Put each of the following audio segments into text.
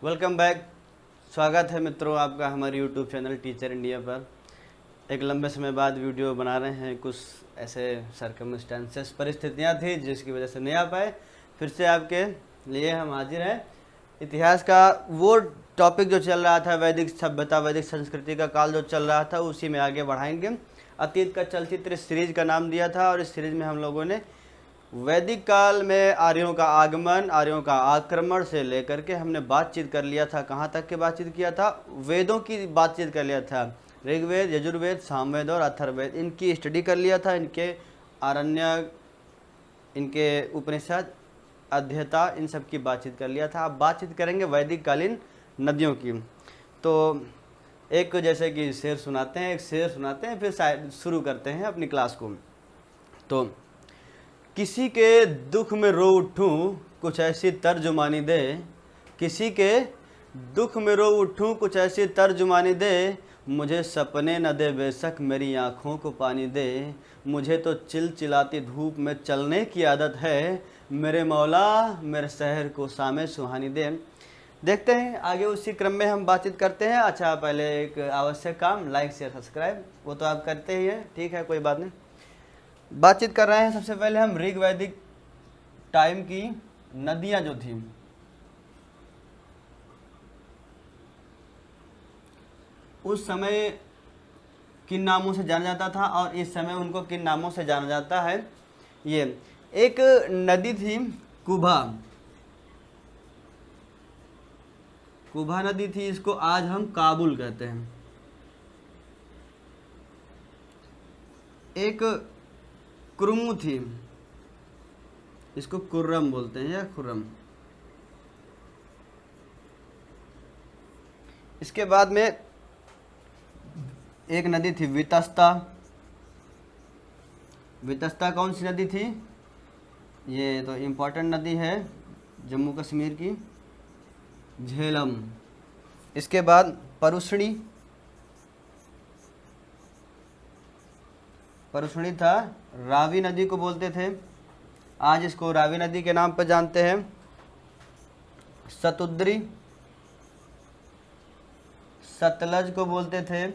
Welcome back. स्वागत है मित्रों आपका हमारे यूट्यूब चैनल टीचर इंडिया पर। एक लंबे समय बाद वीडियो बना रहे हैं। कुछ ऐसे सरकमस्टेंसेस परिस्थितियां थी जिसकी वजह से नहीं आ पाए। फिर से आपके लिए हम हाजिर हैं। इतिहास का वो टॉपिक जो चल रहा था, वैदिक सभ्यता वैदिक संस्कृति का काल जो चल रहा था, उसी में आगे बढ़ाएंगे। अतीत का चलचित्र इस सीरीज का नाम दिया था और इस सीरीज में हम लोगों ने वैदिक काल में आर्यों का आगमन, आर्यों का आक्रमण से लेकर के हमने बातचीत कर लिया था। कहाँ तक के बातचीत किया था? वेदों की बातचीत कर लिया था। ऋग्वेद, यजुर्वेद, सामवेद और अथर्ववेद, इनकी स्टडी कर लिया था। इनके आरण्यक, इनके उपनिषद, अध्ययता, इन सब की बातचीत कर लिया था। अब बातचीत करेंगे वैदिक कालीन नदियों की। तो एक जैसे कि शेर सुनाते हैं, एक शेर सुनाते हैं, फिर शायद शुरू करते हैं अपनी क्लास को। तो किसी के दुख में रो उठूं कुछ ऐसी तर्जुमानी दे, किसी के दुख में रो उठूं कुछ ऐसी तर्जुमानी दे, मुझे सपने न दे बेशक मेरी आँखों को पानी दे, मुझे तो चिलचिलाती धूप में चलने की आदत है, मेरे मौला मेरे शहर को शामे सुहानी दे। देखते हैं आगे, उसी क्रम में हम बातचीत करते हैं। अच्छा, पहले एक आवश्यक काम, लाइक शेयर सब्सक्राइब, वो तो आप करते ही हैं, ठीक है, कोई बात नहीं। बातचीत कर रहे हैं। सबसे पहले हम ऋग वैदिक टाइम की नदियां जो थी, उस समय किन नामों से जाना जाता था और इस समय उनको किन नामों से जाना जाता है। ये एक नदी थी कुभा, कुभा नदी थी, इसको आज हम काबुल कहते हैं। एक कुरुमु थी, इसको कुर्रम बोलते हैं या खुर्रम। इसके बाद में एक नदी थी वितस्ता। वितस्ता कौन सी नदी थी? ये तो इम्पोर्टेंट नदी है जम्मू कश्मीर की, झेलम। इसके बाद परुष्णी, परुष्णी था, रावी नदी को बोलते थे, आज इसको रावी नदी के नाम पर जानते हैं। सतुद्री, सतलज को बोलते थे।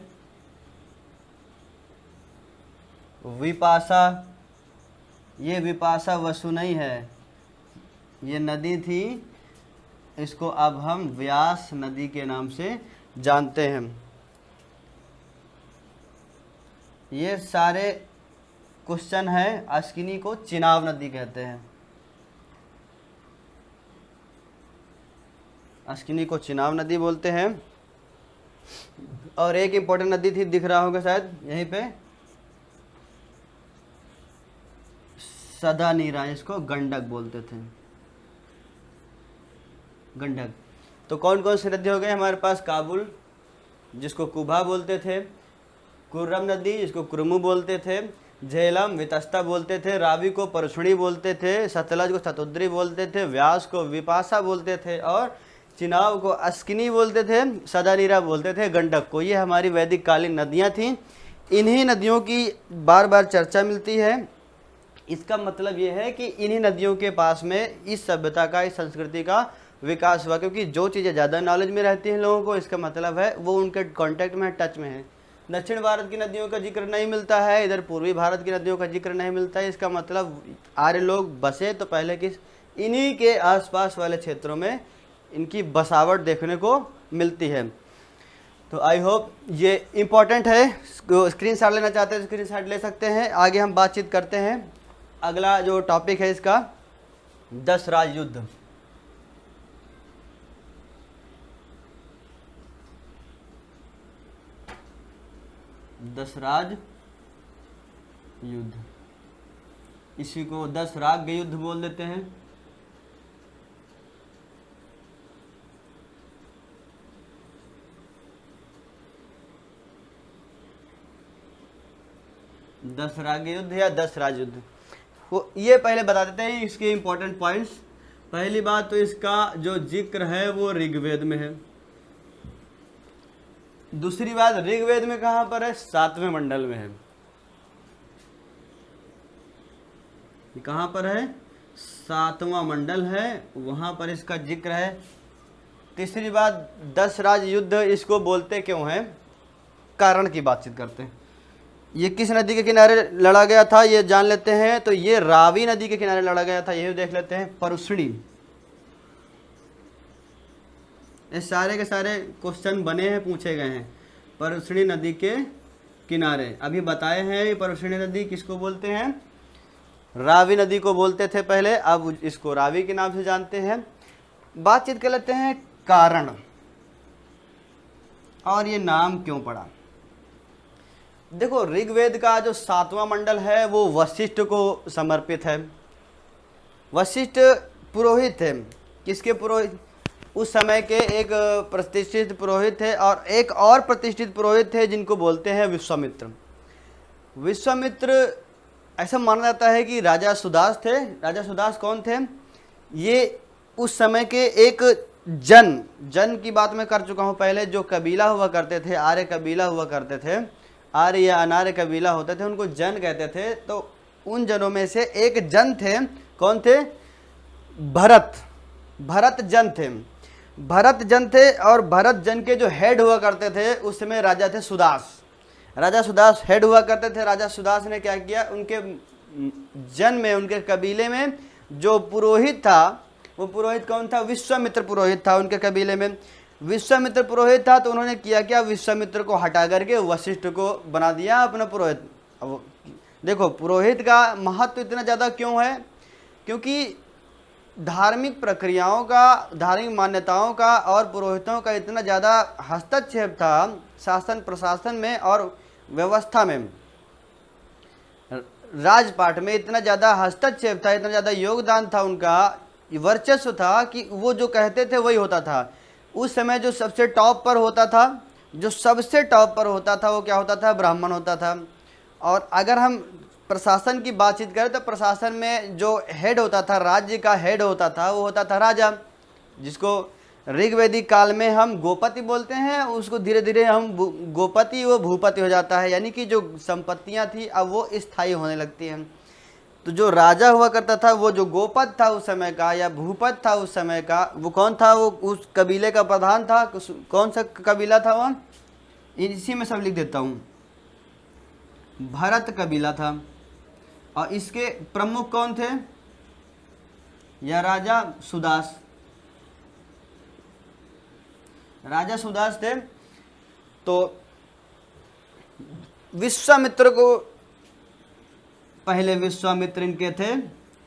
विपाशा, ये विपाशा वसु नहीं है, ये नदी थी, इसको अब हम व्यास नदी के नाम से जानते हैं। ये सारे क्वेश्चन है। अस्किनी को चिनाब नदी कहते हैं, अस्किनी को चिनाब नदी बोलते हैं। और एक इंपॉर्टेंट नदी थी, दिख रहा होगा शायद यहीं पे, सदा नीरा, इसको गंडक बोलते थे, गंडक। तो कौन कौन से नदी हो गए हमारे पास? काबुल, जिसको कुभा बोलते थे, कुर्रम नदी, जिसको कुरुमु बोलते थे, झेलम वितस्ता बोलते थे, रावी को परसुणी बोलते थे, सतलज को सतुद्री बोलते थे, व्यास को विपाशा बोलते थे और चिनाब को अस्किनी बोलते थे, सदानीरा बोलते थे, गंडक को। ये हमारी वैदिक कालीन नदियाँ थीं। इन्हीं नदियों की बार बार चर्चा मिलती है। इसका मतलब ये है कि इन्हीं नदियों के पास में इस सभ्यता का, इस संस्कृति का विकास हुआ, क्योंकि जो चीज़ें ज़्यादा नॉलेज में रहती हैं लोगों को, इसका मतलब है वो उनके कांटेक्ट में है, टच में है। दक्षिण भारत की नदियों का जिक्र नहीं मिलता है, इधर पूर्वी भारत की नदियों का जिक्र नहीं मिलता है। इसका मतलब आर्य लोग बसे तो पहले किस, इन्हीं के आसपास वाले क्षेत्रों में इनकी बसावट देखने को मिलती है। तो आई होप ये इम्पॉर्टेंट है। स्क्रीन शॉट लेना चाहते हैं स्क्रीन शॉट ले सकते हैं। आगे हम बातचीत करते हैं। अगला जो टॉपिक है इसका, 10 राज युद्ध। दशराज युद्ध, इसी को 10 राग युद्ध बोल देते हैं। दस राग युद्ध या 10 राज युद्ध, ये पहले बता देते हैं इसके इंपॉर्टेंट पॉइंट्स। पहली बात तो इसका जो जिक्र है वो ऋग्वेद में है। दूसरी बात, ऋग्वेद में कहाँ पर है? 7वें मंडल में है। कहाँ पर है? 7वां मंडल है, वहाँ पर इसका जिक्र है। तीसरी बात, 10 राज युद्ध इसको बोलते क्यों हैं, कारण की बातचीत करते हैं। ये किस नदी के किनारे लड़ा गया था ये जान लेते हैं, तो ये रावी नदी के किनारे लड़ा गया था, ये देख लेते हैं। परुष्णी, ये सारे के सारे क्वेश्चन बने हैं, पूछे गए हैं। परुष्णी नदी के किनारे अभी बताए हैं। ये परुष्णी नदी किसको बोलते हैं, रावी नदी को बोलते थे पहले, अब इसको रावी के नाम से जानते हैं। बातचीत कर लेते हैं कारण, और ये नाम क्यों पड़ा। देखो, ऋग्वेद का जो 7वां मंडल है वो वशिष्ठ को समर्पित है। वशिष्ठ पुरोहित थे। किसके पुरोहित, उस समय के एक प्रतिष्ठित पुरोहित थे, और एक और प्रतिष्ठित पुरोहित थे जिनको बोलते हैं विश्वामित्र। विश्वामित्र, ऐसा माना जाता है कि राजा सुदास थे। राजा सुदास कौन थे, ये उस समय के एक जन की बात मैं कर चुका हूँ पहले, जो कबीला हुआ करते थे, आर्य कबीला हुआ करते थे, आर्य या अनार्य कबीला होते थे, उनको जन कहते थे। तो उन जनों में से एक जन थे, कौन थे, भरत जन थे। भरत जन थे, और भरत जन के जो हेड हुआ करते थे उस समय राजा थे सुदास। राजा सुदास हेड हुआ करते थे। राजा सुदास ने क्या किया, उनके जन में, उनके कबीले में जो पुरोहित था, वो पुरोहित कौन था, विश्वामित्र पुरोहित था उनके कबीले में। विश्वामित्र पुरोहित था, तो उन्होंने किया क्या, विश्वामित्र को हटा करके वशिष्ठ को बना दिया अपना पुरोहित। अब देखो, पुरोहित का महत्व इतना ज़्यादा क्यों है, क्योंकि धार्मिक प्रक्रियाओं का, धार्मिक मान्यताओं का और पुरोहितों का इतना ज़्यादा हस्तक्षेप था शासन प्रशासन में और व्यवस्था में, राजपाट में इतना ज़्यादा हस्तक्षेप था, इतना ज़्यादा योगदान था, उनका वर्चस्व था कि वो जो कहते थे वही होता था। उस समय जो सबसे टॉप पर होता था, जो सबसे टॉप पर होता था, वो क्या होता था, ब्राह्मण होता था। और अगर हम प्रशासन की बातचीत करें तो प्रशासन में जो हेड होता था, राज्य का हेड होता था, वो होता था राजा, जिसको ऋग्वेदिक काल में हम गोपति बोलते हैं। उसको धीरे धीरे हम गोपति वो भूपति हो जाता है, यानी कि जो संपत्तियां थी अब वो स्थायी होने लगती हैं। तो जो राजा हुआ करता था, वो जो गोपत था उस समय का, या भूपत था उस समय का, वो कौन था, वो उस कबीले का प्रधान था। कौन सा कबीला था वो, इसी में सब लिख देता हूँ। भरत कबीला था, और इसके प्रमुख कौन थे, या राजा सुदास। राजा सुदास थे। तो विश्वामित्र को, पहले विश्वामित्र इनके थे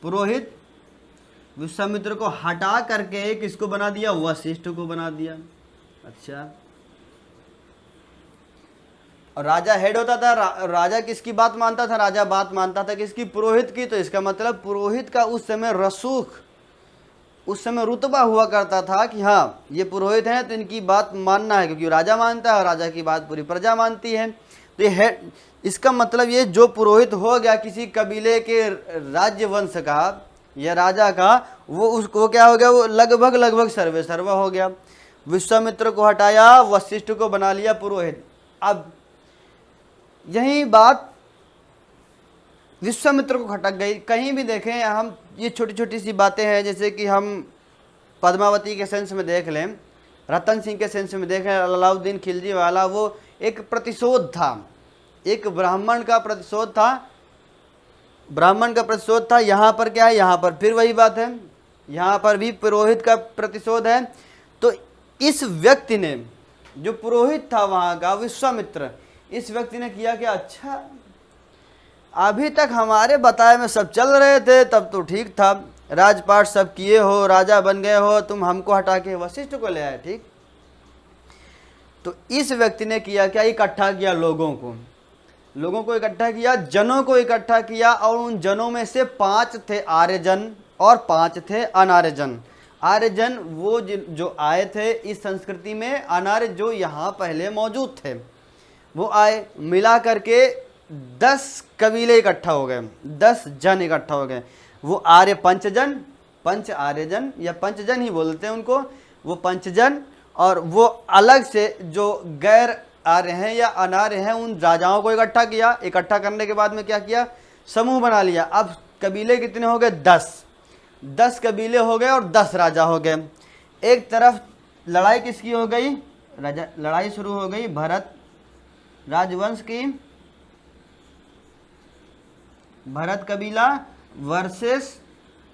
पुरोहित, विश्वामित्र को हटा करके किसको बना दिया, वशिष्ठ को बना दिया। अच्छा, और राजा हेड होता था, राजा किसकी बात मानता था, राजा बात मानता था किसकी, पुरोहित की। तो इसका मतलब पुरोहित का उस समय रसूख, उस समय रुतबा हुआ करता था कि हाँ ये पुरोहित हैं तो इनकी बात मानना है, क्योंकि राजा मानता है और राजा की बात पूरी प्रजा मानती है। तो ये हेड, इसका मतलब ये जो पुरोहित हो गया किसी कबीले के राज्य वंश का या राजा का, वो उसको क्या हो गया, वो लगभग सर्वे सर्वा हो गया। विश्वामित्र को हटाया, वशिष्ठ को बना लिया पुरोहित। अब यही बात विश्वामित्र को खटक गई। कहीं भी देखें हम, ये छोटी छोटी सी बातें हैं, जैसे कि हम पद्मावती के सेंस में देख लें, रतन सिंह के सेंस में देखें, अलाउद्दीन खिलजी वाला, वो एक प्रतिशोध था, एक ब्राह्मण का प्रतिशोध था, ब्राह्मण का प्रतिशोध था। यहाँ पर क्या है, यहाँ पर फिर वही बात है, यहाँ पर भी पुरोहित का प्रतिशोध है। तो इस व्यक्ति ने, जो पुरोहित था वहाँ का विश्वामित्र, इस व्यक्ति ने किया कि अच्छा, अभी तक हमारे बताए में सब चल रहे थे, तब तो ठीक था, राजपाट सब किए हो, राजा बन गए हो, तुम हमको हटा के वशिष्ठ को ले आए, ठीक। तो इस व्यक्ति ने किया क्या, इकट्ठा किया लोगों को इकट्ठा किया, जनों को इकट्ठा किया, और उन जनों में से 5 थे आर्यजन और 5 थे अनार्यजन। आर्यजन वो जो आए थे इस संस्कृति में, अनार्य जो यहाँ पहले मौजूद थे वो आए, मिला करके 10 कबीले इकट्ठा हो गए, 10 जन इकट्ठा हो गए। वो आर्य पंचजन, पंच आर्यजन या पंचजन ही बोलते हैं उनको, वो पंचजन। और वो अलग से जो गैर आर्य हैं या अनार्य हैं, उन राजाओं को इकट्ठा किया। इकट्ठा करने के बाद में क्या किया, समूह बना लिया। अब कबीले कितने हो गए, 10 कबीले हो गए और 10 राजा हो गए। एक तरफ लड़ाई किसकी हो गई? लड़ाई शुरू हो गई भरत राजवंश की, भरत कबीला वर्सेस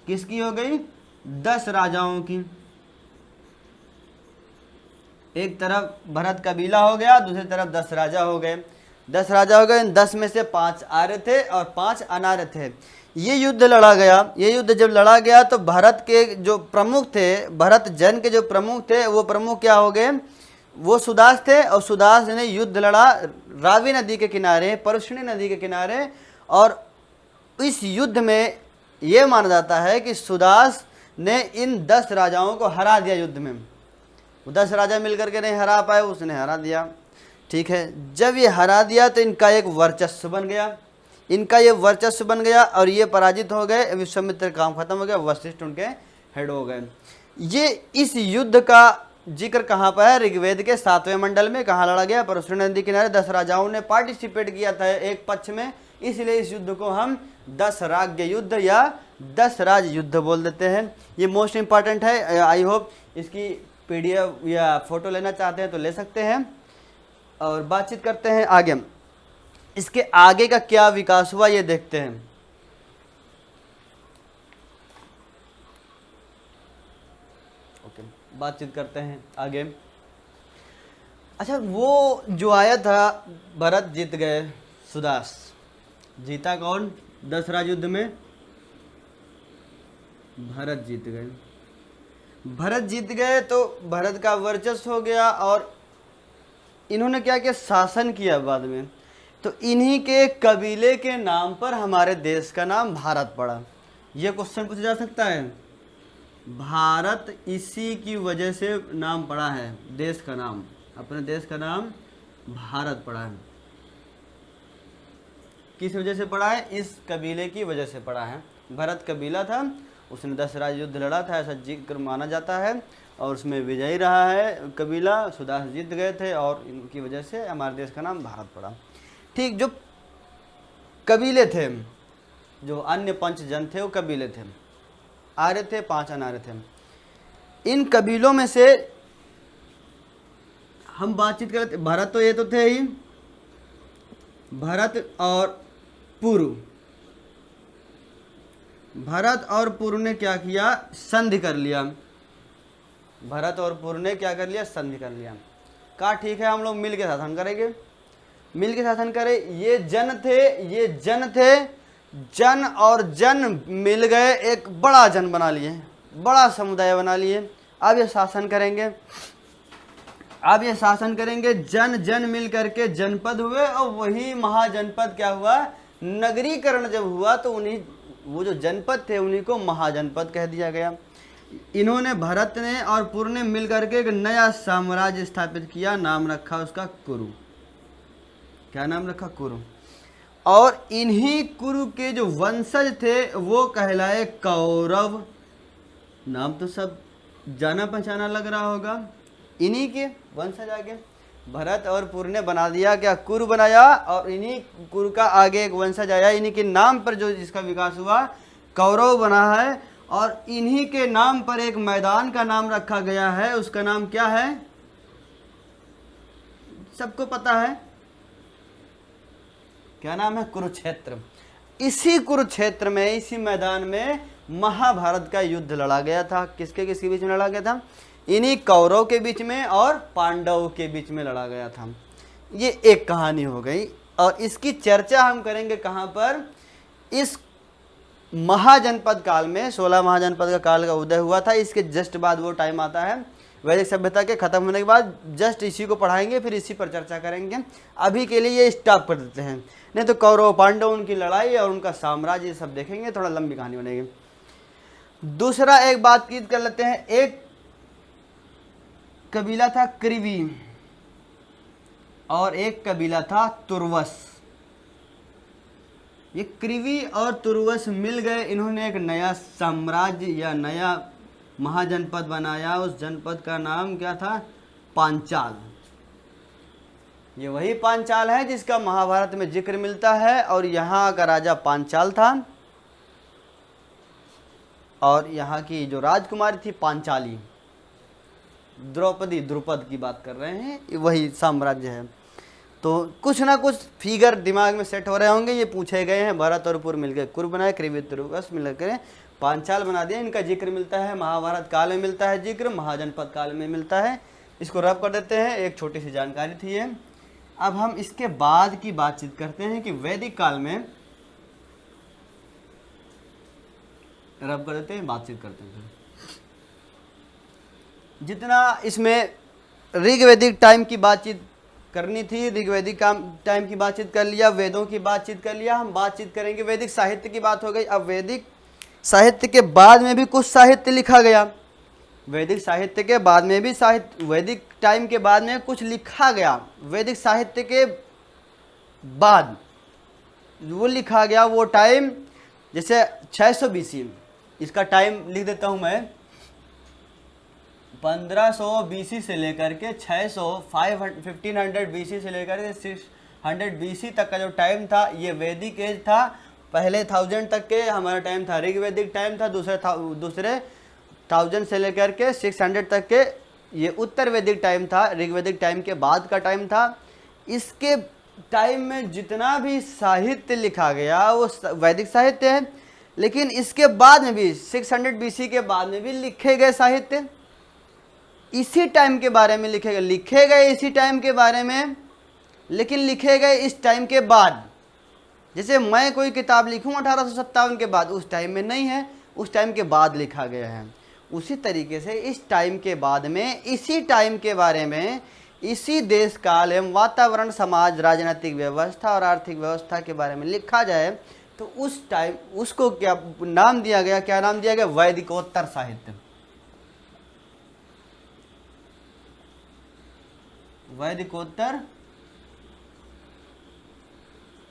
किसकी हो गई? 10 राजाओं की। एक तरफ भरत कबीला हो गया, दूसरी तरफ 10 राजा हो गए। 10 राजा हो गए, इन 10 में से 5 आर्य थे और 5 अनार्य थे। ये युद्ध लड़ा गया। ये युद्ध जब लड़ा गया तो भारत के जो प्रमुख थे, भरत जन के जो प्रमुख थे, वो प्रमुख क्या हो गए? वो सुदास थे। और सुदास ने युद्ध लड़ा रावी नदी के किनारे, परशुनी नदी के किनारे। और इस युद्ध में ये माना जाता है कि सुदास ने इन 10 राजाओं को हरा दिया युद्ध में। वो 10 राजा मिलकर के नहीं हरा पाए, उसने हरा दिया। ठीक है, जब ये हरा दिया तो इनका एक वर्चस्व बन गया, इनका ये वर्चस्व बन गया और ये पराजित हो गए। विश्वामित्र काम खत्म हो गया, वशिष्ठ उनके हेड हो गए। ये इस युद्ध का जिक्र कहाँ पर है? ऋग्वेद के 7वें मंडल में। कहाँ लड़ा गया? परशुराम नदी किनारे। 10 राजाओं ने पार्टिसिपेट किया था एक पक्ष में, इसलिए इस युद्ध को हम 10 राज्य युद्ध या 10 राज युद्ध बोल देते हैं। ये मोस्ट इंपॉर्टेंट है। आई होप इसकी PDF या फोटो लेना चाहते हैं तो ले सकते हैं। और बातचीत करते हैं आगे, इसके आगे का क्या विकास हुआ ये देखते हैं। ओके, बातचीत करते हैं आगे। अच्छा, वो जो आया था भरत जीत गए, सुदास जीता। कौन? 10 राज युद्ध में भरत जीत गए। भरत जीत गए तो भरत का वर्चस्व हो गया और इन्होंने क्या किया? शासन किया बाद में। तो इन्हीं के कबीले के नाम पर हमारे देश का नाम भारत पड़ा। ये क्वेश्चन पूछा जा सकता है। भारत इसी की वजह से नाम पड़ा है, देश का नाम, अपने देश का नाम भारत पड़ा है। किस वजह से पड़ा है? इस कबीले की वजह से पड़ा है। भरत कबीला था, उसने 10 राज युद्ध लड़ा था, ऐसा जिक्र माना जाता है। और उसमें विजयी रहा है कबीला, सुदास जीत गए थे और इनकी वजह से हमारे देश का नाम भारत पड़ा। ठीक, जो कबीले थे, जो अन्य पंच जन थे वो कबीले थे, आर्य थे, 5 अनार्य थे। इन कबीलों में से हम बातचीत करते, भरत तो ये तो थे ही, भरत और पुरु। भरत और पुरु ने क्या किया? संधि कर लिया। भरत और पुरु ने क्या कर लिया? संधि कर लिया। कहा ठीक है, हम लोग मिल के शासन करेंगे, मिल के शासन करें। ये जन थे, ये जन थे, जन और जन मिल गए, एक बड़ा जन बना लिए, बड़ा समुदाय बना लिए। अब ये शासन करेंगे, अब ये शासन करेंगे। जन जन मिल करके जनपद हुए और वही महाजनपद क्या हुआ? नगरीकरण जब हुआ तो उन्हीं, वो जो जनपद थे उन्हीं को महाजनपद कह दिया गया। इन्होंने, भरत ने और पुरु ने मिल करके एक नया साम्राज्य स्थापित किया, नाम रखा उसका कुरु। क्या नाम रखा? कुरु। और इन्हीं कुरु के जो वंशज थे वो कहलाए कौरव। नाम तो सब जाना पहचाना लग रहा होगा, इन्हीं के वंशज आगे भरत और पुरु ने बना दिया क्या? कुरु बनाया। और इन्हीं कुरु का आगे एक वंशज आया, इन्हीं के नाम पर जो जिसका विकास हुआ कौरव बना है। और इन्हीं के नाम पर एक मैदान का नाम रखा गया है, उसका नाम क्या है? सबको पता है, क्या नाम है? कुरुक्षेत्र। इसी कुरुक्षेत्र में, इसी मैदान में महाभारत का युद्ध लड़ा गया था। किसके किसके बीच में लड़ा गया था? इन्हीं कौरव के बीच में और पांडवों के बीच में लड़ा गया था। ये एक कहानी हो गई और इसकी चर्चा हम करेंगे कहाँ पर? इस महाजनपद काल में। 16 महाजनपद का काल का उदय हुआ था, इसके जस्ट बाद वो टाइम आता है वैदिक सभ्यता के खत्म होने के बाद। जस्ट इसी को पढ़ाएंगे, फिर इसी पर चर्चा करेंगे। अभी के लिए ये स्टॉप कर देते हैं, नहीं तो कौरव पांडव, उनकी लड़ाई और उनका साम्राज्य, ये सब देखेंगे, थोड़ा लंबी कहानी बनेगी। दूसरा एक बात की कर लेते हैं। एक कबीला था कृवि और एक कबीला था तुर्वस। ये कृवि और तुर्वस मिल गए, इन्होंने एक नया साम्राज्य या नया महाजनपद बनाया। उस जनपद का नाम क्या था? पांचाल। ये वही पांचाल है जिसका महाभारत में जिक्र मिलता है। और यहाँ का राजा पांचाल था और यहाँ की जो राजकुमारी थी पांचाली। द्रौपदी, द्रुपद की बात कर रहे हैं, वही साम्राज्य है। तो कुछ ना कुछ फिगर दिमाग में सेट हो रहे होंगे। ये पूछे गए हैं, भरत और पुर मिलकर कुर बनाए, कृवितुर्वस मिलकर पांचाल बना दिया। इनका जिक्र मिलता है महाभारत काल में, मिलता है जिक्र महाजनपद काल में मिलता है। इसको रब कर देते हैं, एक छोटी सी जानकारी थी ये। अब हम इसके बाद की बातचीत करते हैं कि वैदिक काल में, रब कर देते हैं, बातचीत करते हैं। जितना इसमें ऋग्वैदिक टाइम की बातचीत करनी थी, ऋग्वैदिक टाइम की बातचीत कर लिया, वेदों की बातचीत कर लिया। हम बातचीत करेंगे वैदिक साहित्य की, बात हो गई। अब वैदिक साहित्य के बाद में भी कुछ साहित्य लिखा गया, वैदिक साहित्य के बाद में भी साहित्य, वैदिक टाइम के बाद में कुछ लिखा गया। वैदिक साहित्य के बाद वो लिखा गया, वो टाइम जैसे 600 BC, इसका टाइम लिख देता हूं मैं, 1500 BC से लेकर के 1500 BC से लेकर के 600 BC तक का जो टाइम था, ये वैदिक एज था। पहले 1000 तक के हमारा टाइम था ऋग्वैदिक टाइम था, दूसरे 1000 से लेकर के 600 तक के ये उत्तर वैदिक टाइम था, ऋग्वैदिक टाइम के बाद का टाइम था। इसके टाइम में जितना भी साहित्य लिखा गया वो वैदिक साहित्य है, लेकिन इसके बाद में भी 600 BC के बाद में भी लिखे गए साहित्य इसी टाइम के बारे में लिखे गए इसी टाइम के बारे में, लेकिन लिखे गए इस टाइम के बाद। जैसे मैं कोई किताब लिखूं 1857 के बाद, उस टाइम में नहीं है, उस टाइम के बाद लिखा गया है। उसी तरीके से इस टाइम के बाद में इसी टाइम के बारे में, इसी देश काल एवं वातावरण, समाज, राजनीतिक व्यवस्था और आर्थिक व्यवस्था के बारे में लिखा जाए तो उस टाइम उसको क्या नाम दिया गया, क्या नाम दिया गया? वैदिकोत्तर साहित्य। वैदिकोत्तर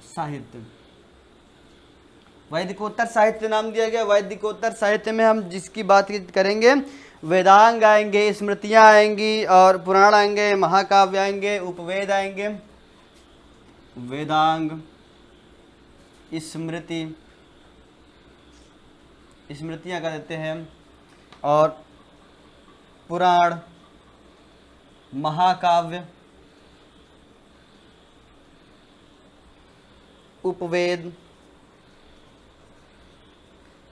साहित्य, वैदिकोत्तर साहित्य नाम दिया गया। वैदिकोत्तर साहित्य में हम जिसकी बात करेंगे, वेदांग आएंगे, स्मृतियां आएंगी और पुराण आएंगे, महाकाव्य आएंगे, उपवेद आएंगे। वेदांग, स्मृति, स्मृतियां कर देते हैं, और पुराण, महाकाव्य, उपवेद,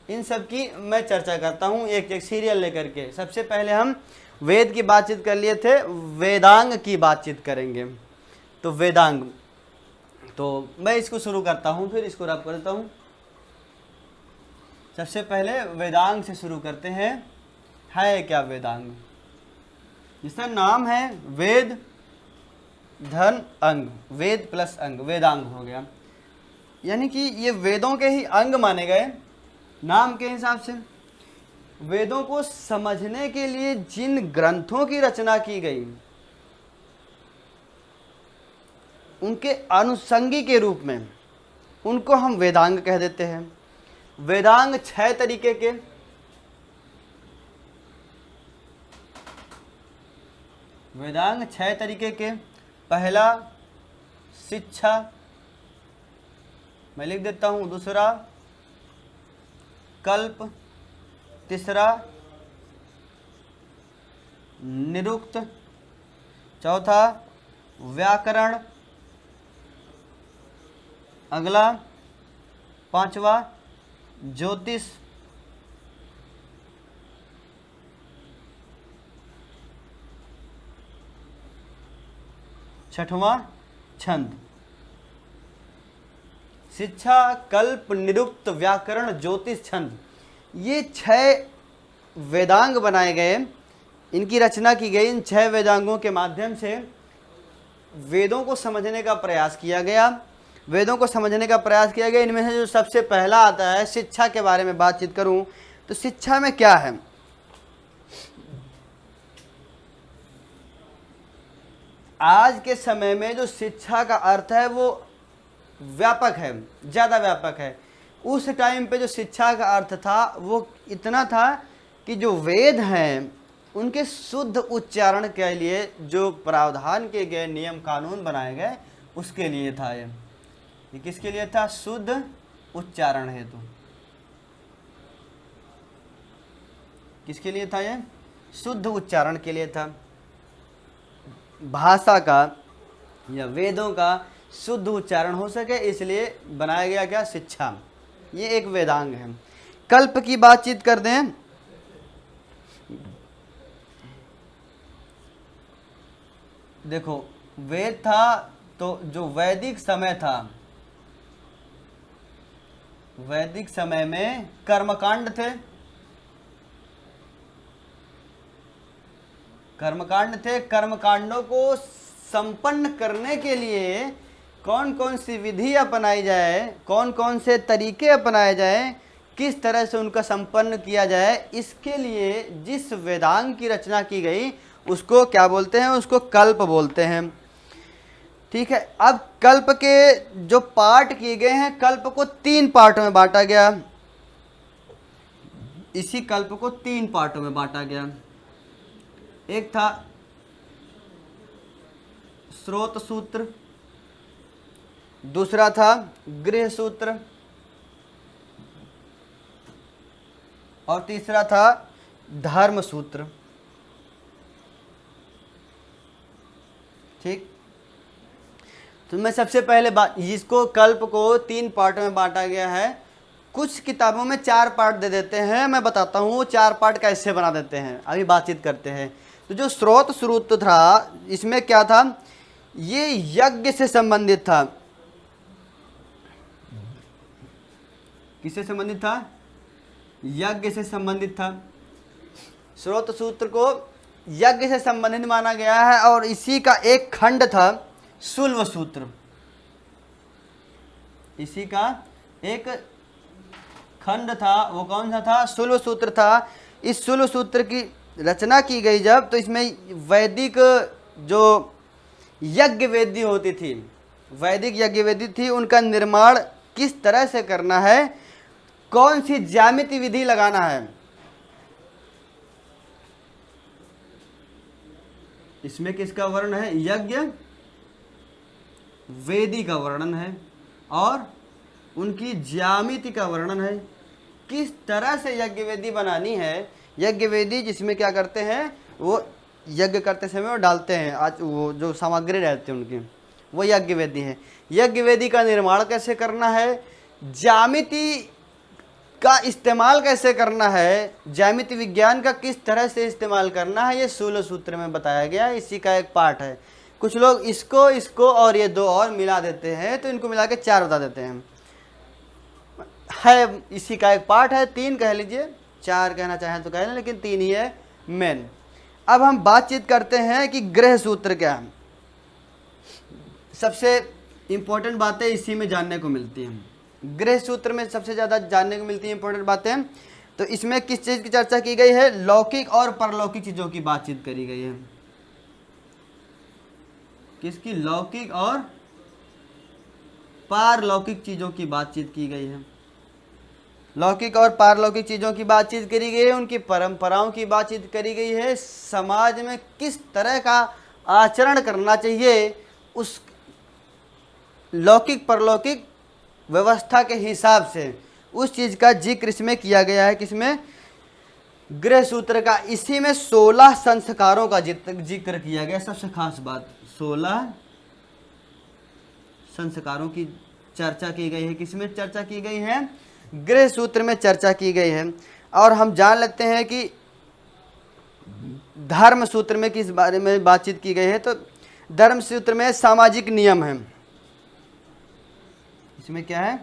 इन सब की मैं चर्चा करता हूं एक एक सीरियल लेकर के। सबसे पहले हम वेद की बातचीत कर लिए थे, वेदांग की बातचीत करेंगे। तो वेदांग, तो मैं इसको शुरू करता हूं, फिर इसको रब करता हूं। सबसे पहले वेदांग से शुरू करते हैं। है क्या वेदांग? जिसका नाम है वेद धन अंग, वेद प्लस अंग, वेदांग हो गया। यानी कि ये वेदों के ही अंग माने गए नाम के हिसाब से। वेदों को समझने के लिए जिन ग्रंथों की रचना की गई, उनके अनुषंगी के रूप में उनको हम वेदांग कह देते हैं। वेदांग 6 तरीके के, वेदांग 6 तरीके के। पहला शिक्षा, मैं लिख देता हूं। दूसरा कल्प, तीसरा निरुक्त, चौथा व्याकरण, अगला 5वां ज्योतिष, छठवां छंद। शिक्षा, कल्प, निरुक्त, व्याकरण, ज्योतिष, छंद, ये 6 वेदांग बनाए गए, इनकी रचना की गई। इन 6 वेदांगों के माध्यम से वेदों को समझने का प्रयास किया गया, वेदों को समझने का प्रयास किया गया। इनमें से जो सबसे पहला आता है, शिक्षा के बारे में बातचीत करूं तो शिक्षा में क्या है? आज के समय में जो शिक्षा का अर्थ है वो व्यापक है, ज़्यादा व्यापक है। उस टाइम पे जो शिक्षा का अर्थ था वो इतना था कि जो वेद हैं उनके शुद्ध उच्चारण के लिए जो प्रावधान किए गए, नियम कानून बनाए गए, उसके लिए था ये किसके लिए था? शुद्ध उच्चारण हेतु। किसके लिए था ये? शुद्ध उच्चारण के लिए था। भाषा का या वेदों का शुद्ध उच्चारण हो सके इसलिए बनाया गया क्या, शिक्षा। ये एक वेदांग है। कल्प की बातचीत कर दें, देखो वेद था तो जो वैदिक समय था, वैदिक समय में कर्मकांड थे, कर्मकांड थे। कर्मकांडों को संपन्न करने के लिए कौन कौन सी विधि अपनाई जाए, कौन कौन से तरीके अपनाए जाए, किस तरह से उनका संपन्न किया जाए, इसके लिए जिस वेदांग की रचना की गई उसको क्या बोलते हैं, उसको कल्प बोलते हैं। ठीक है। अब कल्प के जो पार्ट किए गए हैं, कल्प को 3 पार्टों में बांटा गया। इसी कल्प को 3 पार्टों में बांटा गया। एक था स्रोत सूत्र, दूसरा था गृह सूत्र और तीसरा था धर्म सूत्र। ठीक। तो मैं सबसे पहले जिसको कल्प को 3 पार्टों में बांटा गया है, कुछ किताबों में 4 पार्ट दे देते हैं। मैं बताता हूँ 4 पार्ट कैसे बना देते हैं, अभी बातचीत करते हैं। तो जो स्रोत सूत्र था, इसमें क्या था, ये यज्ञ से संबंधित था। किससे संबंधित था, यज्ञ से संबंधित था। स्रोत सूत्र को यज्ञ से संबंधित माना गया है। और इसी का एक खंड था शुल्व सूत्र। इसी का एक खंड था, वो कौन सा था, शुल्व सूत्र था। इस शुल्व सूत्र की रचना की गई जब, तो इसमें वैदिक जो यज्ञ वेदी होती थी, वैदिक यज्ञ वेदी थी, उनका निर्माण किस तरह से करना है, कौन सी ज्यामिति विधि लगाना है, इसमें किसका वर्णन है, यज्ञ वेदी का वर्णन है और उनकी ज्यामिति का वर्णन है। किस तरह से यज्ञ वेदी बनानी है। यज्ञ वेदी जिसमें क्या करते हैं, वो यज्ञ करते समय वो डालते हैं, आज वो जो सामग्री रहती है उनकी, वो यज्ञ वेदी है। यज्ञ वेदी का निर्माण कैसे करना है, ज्यामिति का इस्तेमाल कैसे करना है, ज्यामिति विज्ञान का किस तरह से इस्तेमाल करना है, ये शुल्व सूत्र में बताया गया है। इसी का एक पार्ट है। कुछ लोग इसको और ये 2 और मिला देते हैं, तो इनको मिला के 4 बता देते हैं। है इसी का एक पार्ट है, 3 कह लीजिए, 4 कहना चाहें तो कह लें, लेकिन 3 ही है मेन। अब हम बातचीत करते हैं कि गृह सूत्र क्या है। सबसे इंपॉर्टेंट बातें इसी में जानने को मिलती हैं। गृह सूत्र में सबसे ज़्यादा जानने को मिलती है इंपॉर्टेंट बातें। तो इसमें किस चीज़ की चर्चा की गई है, लौकिक और परलौकिक चीज़ों की बातचीत करी गई है। किसकी, लौकिक और पारलौकिक चीज़ों की बातचीत की गई है। लौकिक और पारलौकिक चीज़ों की बातचीत करी गई है, उनकी परंपराओं की बातचीत करी गई है, समाज में किस तरह का आचरण करना चाहिए, उस लौकिक परलौकिक व्यवस्था के हिसाब से उस चीज़ का जिक्र इसमें किया गया है। किसमें, गृह सूत्र का। इसी में 16 संस्कारों का जिक्र किया गया। सबसे खास बात, 16 संस्कारों की चर्चा की गई है। किसमें चर्चा की गई है, गृह सूत्र में चर्चा की गई है। और हम जान लेते हैं कि धर्म सूत्र में किस बारे में बातचीत की गई है। तो धर्म सूत्र में सामाजिक नियम है। इसमें क्या है,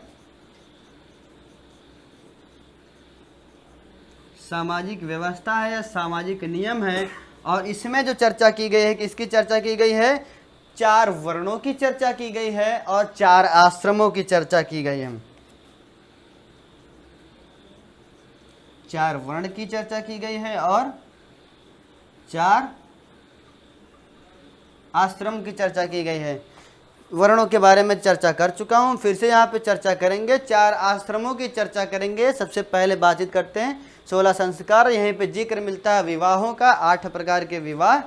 सामाजिक व्यवस्था है या सामाजिक नियम है। और इसमें जो चर्चा की गई है, किसकी चर्चा की गई है, 4 वर्णों की चर्चा की गई है और 4 आश्रमों की चर्चा की गई है। 4 वर्ण की चर्चा की गई है और 4 आश्रम की चर्चा की गई है। वर्णों के बारे में चर्चा कर चुका हूं, फिर से यहाँ पे चर्चा करेंगे। 4 आश्रमों की चर्चा करेंगे। सबसे पहले बातचीत करते हैं 16 संस्कार। यहीं पे जिक्र मिलता है विवाहों का, 8 प्रकार के विवाह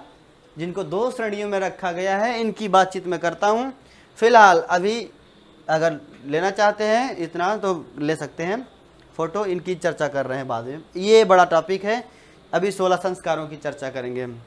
जिनको 2 श्रेणियों में रखा गया है, इनकी बातचीत मैं करता हूँ। फिलहाल अभी अगर लेना चाहते हैं इतना तो ले सकते हैं, फ़ोटो इनकी चर्चा कर रहे हैं बाद में। ये बड़ा टॉपिक है अभी 16 संस्कारों की चर्चा करेंगे हम।